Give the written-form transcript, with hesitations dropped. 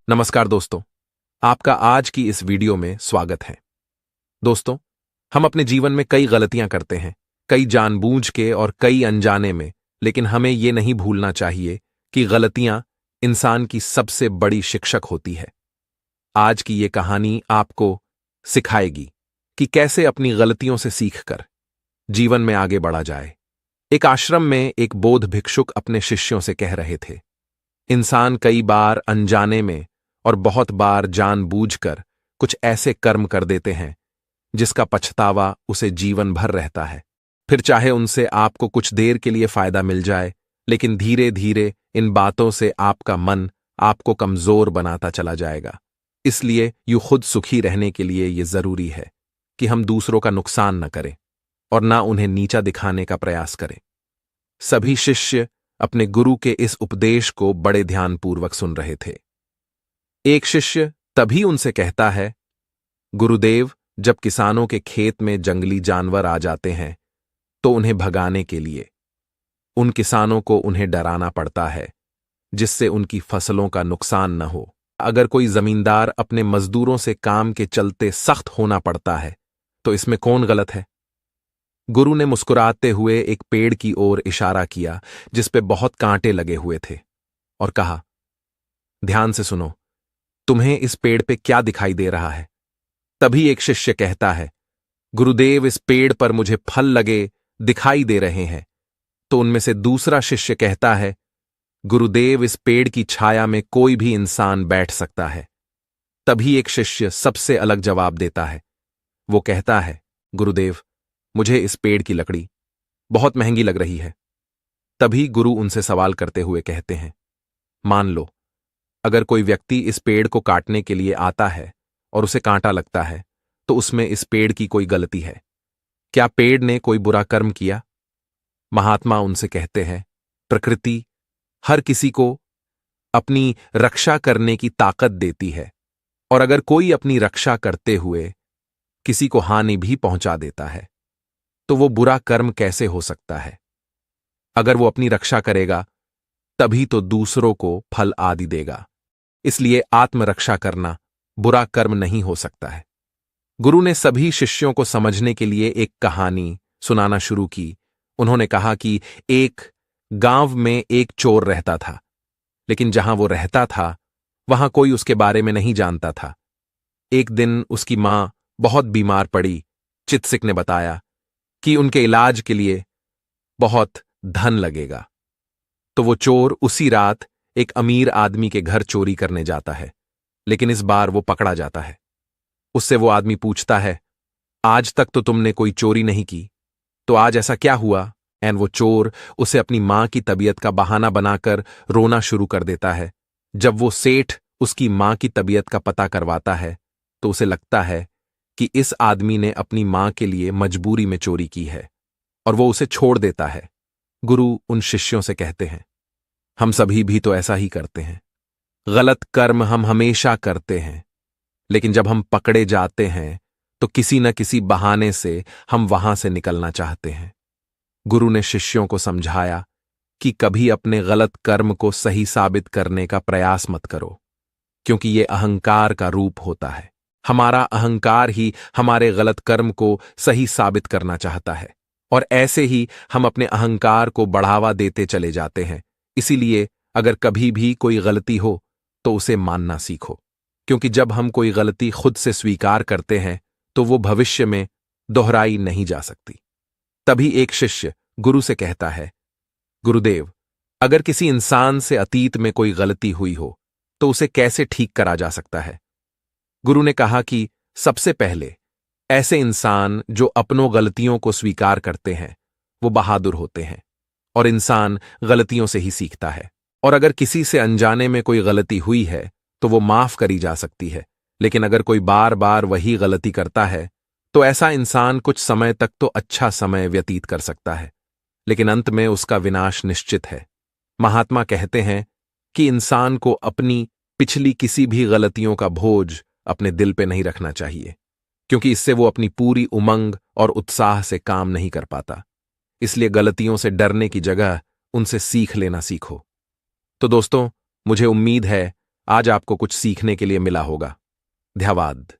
नमस्कार दोस्तों, आपका आज की इस वीडियो में स्वागत है। दोस्तों, हम अपने जीवन में कई गलतियां करते हैं, कई जानबूझ के और कई अनजाने में, लेकिन हमें ये नहीं भूलना चाहिए कि गलतियां इंसान की सबसे बड़ी शिक्षक होती है। आज की ये कहानी आपको सिखाएगी कि कैसे अपनी गलतियों से सीखकर जीवन में आगे बढ़ा जाए। एक आश्रम में एक बौद्ध भिक्षुक अपने शिष्यों से कह रहे थे, इंसान कई बार अनजाने में और बहुत बार जानबूझकर कुछ ऐसे कर्म कर देते हैं जिसका पछतावा उसे जीवन भर रहता है। फिर चाहे उनसे आपको कुछ देर के लिए फायदा मिल जाए, लेकिन धीरे धीरे इन बातों से आपका मन आपको कमजोर बनाता चला जाएगा। इसलिए यूं खुद सुखी रहने के लिए यह जरूरी है कि हम दूसरों का नुकसान न करें और ना उन्हें नीचा दिखाने का प्रयास करें। सभी शिष्य अपने गुरु के इस उपदेश को बड़े ध्यानपूर्वक सुन रहे थे। एक शिष्य तभी उनसे कहता है, गुरुदेव, जब किसानों के खेत में जंगली जानवर आ जाते हैं तो उन्हें भगाने के लिए उन किसानों को उन्हें डराना पड़ता है जिससे उनकी फसलों का नुकसान न हो। अगर कोई जमींदार अपने मजदूरों से काम के चलते सख्त होना पड़ता है तो इसमें कौन गलत है? गुरु ने मुस्कुराते हुए एक पेड़ की ओर इशारा किया जिस पे बहुत कांटे लगे हुए थे और कहा, ध्यान से सुनो, तुम्हें इस पेड़ पे क्या दिखाई दे रहा है? तभी एक शिष्य कहता है, गुरुदेव, इस पेड़ पर मुझे फल लगे दिखाई दे रहे हैं। तो उनमें से दूसरा शिष्य कहता है, गुरुदेव, इस पेड़ की छाया में कोई भी इंसान बैठ सकता है। तभी एक शिष्य सबसे अलग जवाब देता है। वो कहता है, गुरुदेव, मुझे इस पेड़ की लकड़ी बहुत महंगी लग रही है। तभी गुरु उनसे सवाल करते हुए कहते हैं, मान लो अगर कोई व्यक्ति इस पेड़ को काटने के लिए आता है और उसे कांटा लगता है तो उसमें इस पेड़ की कोई गलती है? क्या पेड़ ने कोई बुरा कर्म किया? महात्मा उनसे कहते हैं, प्रकृति हर किसी को अपनी रक्षा करने की ताकत देती है, और अगर कोई अपनी रक्षा करते हुए किसी को हानि भी पहुंचा देता है तो वो बुरा कर्म कैसे हो सकता है? अगर वो अपनी रक्षा करेगा तभी तो दूसरों को फल आदि देगा। इसलिए आत्मरक्षा करना बुरा कर्म नहीं हो सकता है। गुरु ने सभी शिष्यों को समझने के लिए एक कहानी सुनाना शुरू की। उन्होंने कहा कि एक गांव में एक चोर रहता था, लेकिन जहां वो रहता था वहां कोई उसके बारे में नहीं जानता था। एक दिन उसकी मां बहुत बीमार पड़ी। चिकित्सक ने बताया कि उनके इलाज के लिए बहुत धन लगेगा। तो वो चोर उसी रात एक अमीर आदमी के घर चोरी करने जाता है, लेकिन इस बार वो पकड़ा जाता है। उससे वो आदमी पूछता है, आज तक तो तुमने कोई चोरी नहीं की, तो आज ऐसा क्या हुआ? एंड वो चोर उसे अपनी मां की तबीयत का बहाना बनाकर रोना शुरू कर देता है। जब वो सेठ उसकी मां की तबीयत का पता करवाता है तो उसे लगता है कि इस आदमी ने अपनी मां के लिए मजबूरी में चोरी की है और वो उसे छोड़ देता है। गुरु उन शिष्यों से कहते हैं, हम सभी भी तो ऐसा ही करते हैं। गलत कर्म हम हमेशा करते हैं, लेकिन जब हम पकड़े जाते हैं तो किसी न किसी बहाने से हम वहां से निकलना चाहते हैं। गुरु ने शिष्यों को समझाया कि कभी अपने गलत कर्म को सही साबित करने का प्रयास मत करो, क्योंकि यह अहंकार का रूप होता है। हमारा अहंकार ही हमारे गलत कर्म को सही साबित करना चाहता है, और ऐसे ही हम अपने अहंकार को बढ़ावा देते चले जाते हैं। इसीलिए अगर कभी भी कोई गलती हो तो उसे मानना सीखो, क्योंकि जब हम कोई गलती खुद से स्वीकार करते हैं तो वो भविष्य में दोहराई नहीं जा सकती। तभी एक शिष्य गुरु से कहता है, गुरुदेव, अगर किसी इंसान से अतीत में कोई गलती हुई हो तो उसे कैसे ठीक करा जा सकता है? गुरु ने कहा कि सबसे पहले ऐसे इंसान जो अपनों गलतियों को स्वीकार करते हैं वो बहादुर होते हैं, और इंसान गलतियों से ही सीखता है। और अगर किसी से अनजाने में कोई गलती हुई है तो वो माफ करी जा सकती है, लेकिन अगर कोई बार बार वही गलती करता है तो ऐसा इंसान कुछ समय तक तो अच्छा समय व्यतीत कर सकता है, लेकिन अंत में उसका विनाश निश्चित है। महात्मा कहते हैं कि इंसान को अपनी पिछली किसी भी गलतियों का बोझ अपने दिल पे नहीं रखना चाहिए, क्योंकि इससे वो अपनी पूरी उमंग और उत्साह से काम नहीं कर पाता। इसलिए गलतियों से डरने की जगह उनसे सीख लेना सीखो। तो दोस्तों, मुझे उम्मीद है आज आपको कुछ सीखने के लिए मिला होगा। धन्यवाद।